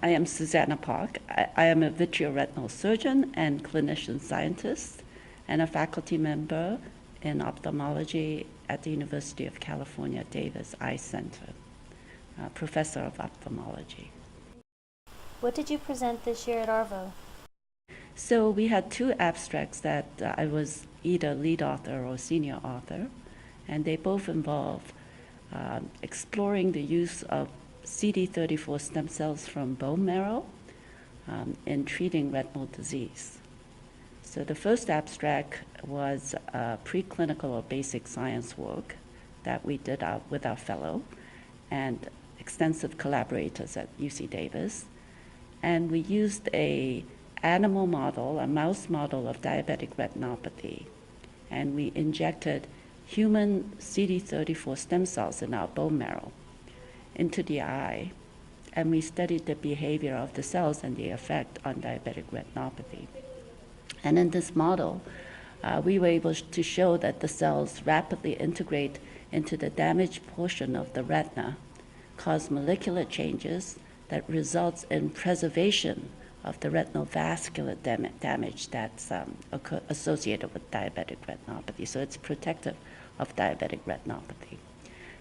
I am Susanna Park. I am a vitreoretinal surgeon and clinician scientist and a faculty member in ophthalmology at the University of California, Davis Eye Center, professor of ophthalmology. What did you present this year at ARVO? So we had two abstracts that I was either lead author or senior author, and they both involve exploring the use of CD34 stem cells from bone marrow in treating retinal disease. So the first abstract was preclinical or basic science work that we did with our fellow and extensive collaborators at UC Davis. And we used a animal model, a mouse model of diabetic retinopathy, and we injected human CD34 stem cells in our bone marrow into the eye, and we studied the behavior of the cells and the effect on diabetic retinopathy. And in this model, we were able to show that the cells rapidly integrate into the damaged portion of the retina, cause molecular changes that results in preservation of the retinal vascular damage that's associated with diabetic retinopathy. So it's protective of diabetic retinopathy.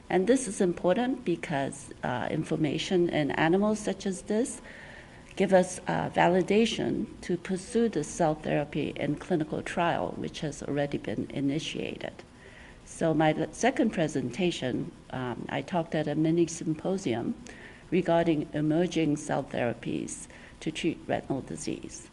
And this is important because information in animals such as this give us validation to pursue the cell therapy in clinical trial, which has already been initiated. So my second presentation, I talked at a mini symposium regarding emerging cell therapies to treat retinal disease.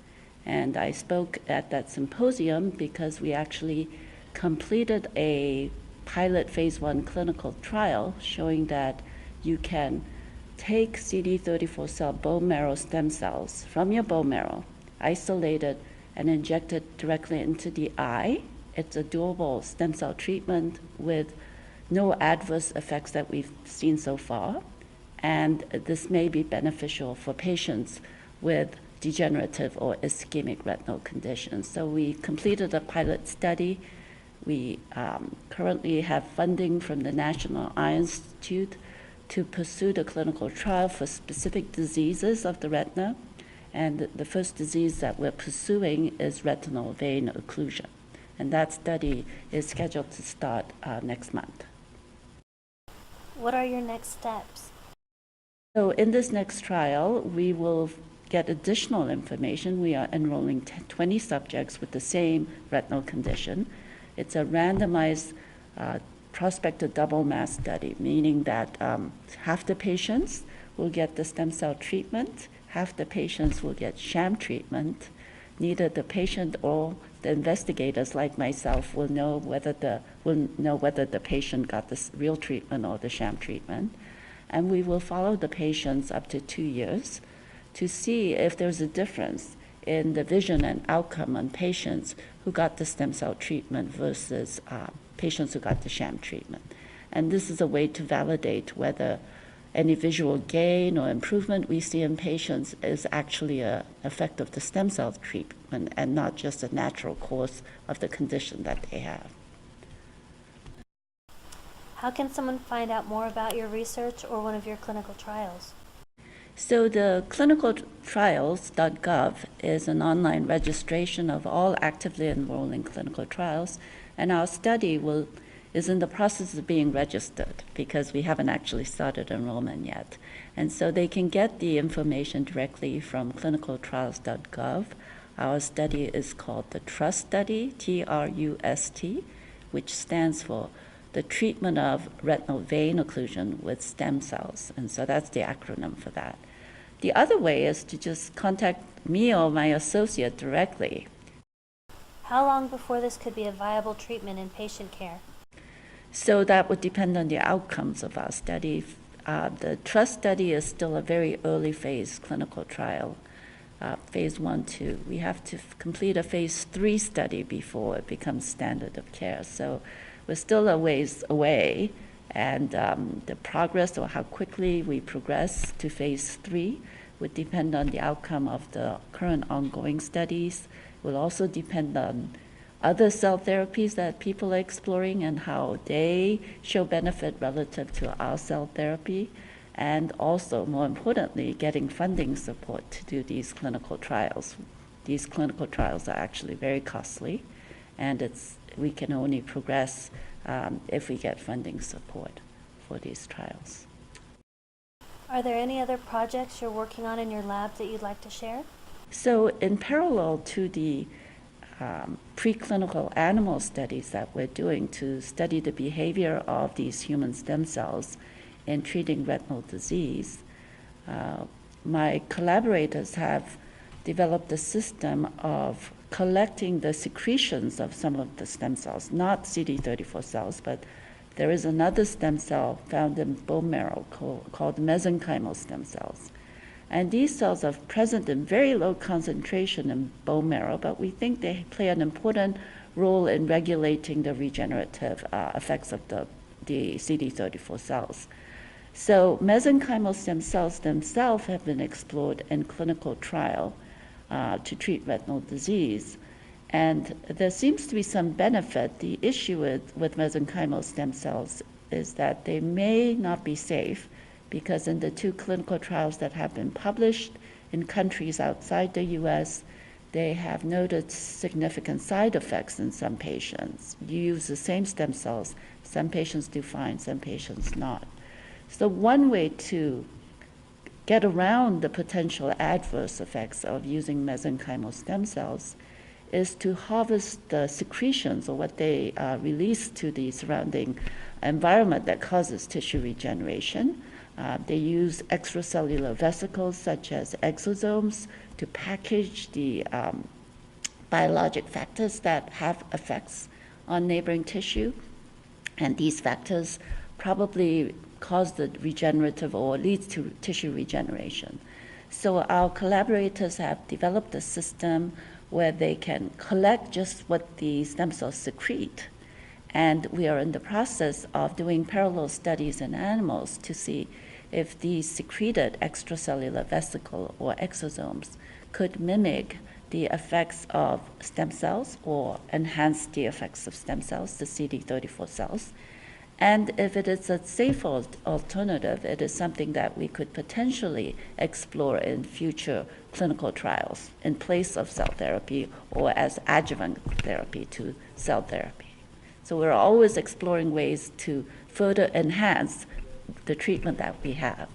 And I spoke at that symposium because we actually completed a pilot phase 1 clinical trial showing that you can take CD34 cell bone marrow stem cells from your bone marrow, isolate it, and inject it directly into the eye. It's a doable stem cell treatment with no adverse effects that we've seen so far. And this may be beneficial for patients with degenerative or ischemic retinal conditions. So we completed a pilot study. We currently have funding from the National Eye Institute to pursue the clinical trial for specific diseases of the retina. And the first disease that we're pursuing is retinal vein occlusion. And that study is scheduled to start next month. What are your next steps? So in this next trial, we will get additional information. We are enrolling 20 subjects with the same retinal condition. It's a randomized prospective double mask study, meaning that half the patients will get the stem cell treatment, half the patients will get sham treatment. Neither the patient or the investigators, like myself, will know whether the patient got the real treatment or the sham treatment. And we will follow the patients up to 2 years to see if there's a difference in the vision and outcome on patients who got the stem cell treatment versus patients who got the sham treatment. And this is a way to validate whether any visual gain or improvement we see in patients is actually an effect of the stem cell treatment and not just a natural course of the condition that they have. How can someone find out more about your research or one of your clinical trials? So the clinicaltrials.gov is an online registration of all actively enrolling clinical trials, and our study is in the process of being registered because we haven't actually started enrollment yet. And so they can get the information directly from clinicaltrials.gov. Our study is called the TRUST study, TRUST, which stands for the treatment of retinal vein occlusion with stem cells. And so that's the acronym for that. The other way is to just contact me or my associate directly. How long before this could be a viable treatment in patient care? So that would depend on the outcomes of our study. The TRUST study is still a very early phase clinical trial, phase 1-2. We have to complete a phase 3 study before it becomes standard of care. So we're still a ways away, and the progress or how quickly we progress to phase 3 would depend on the outcome of the current ongoing studies. It will also depend on other cell therapies that people are exploring and how they show benefit relative to our cell therapy. and also, more importantly, getting funding support to do these clinical trials. These clinical trials are actually very costly, and we can only progress if we get funding support for these trials. Are there any other projects you're working on in your lab that you'd like to share? So in parallel to the preclinical animal studies that we're doing to study the behavior of these human stem cells in treating retinal disease, my collaborators have developed a system of collecting the secretions of some of the stem cells, not CD34 cells, but there is another stem cell found in bone marrow called mesenchymal stem cells. And these cells are present in very low concentration in bone marrow, but we think they play an important role in regulating the regenerative effects of the CD34 cells. So mesenchymal stem cells themselves have been explored in clinical trial to treat retinal disease. And there seems to be some benefit. The issue with mesenchymal stem cells is that they may not be safe, because in the 2 clinical trials that have been published in countries outside the US, they have noted significant side effects in some patients. You use the same stem cells, some patients do fine, some patients not. So one way to get around the potential adverse effects of using mesenchymal stem cells is to harvest the secretions, or what they release to the surrounding environment that causes tissue regeneration. They use extracellular vesicles such as exosomes to package the biologic factors that have effects on neighboring tissue. And these factors probably cause the regenerative or leads to tissue regeneration. So our collaborators have developed a system where they can collect just what the stem cells secrete. And we are in the process of doing parallel studies in animals to see if these secreted extracellular vesicle or exosomes could mimic the effects of stem cells or enhance the effects of stem cells, the CD34 cells. And if it is a safer alternative, it is something that we could potentially explore in future clinical trials in place of cell therapy or as adjuvant therapy to cell therapy. So we're always exploring ways to further enhance the treatment that we have.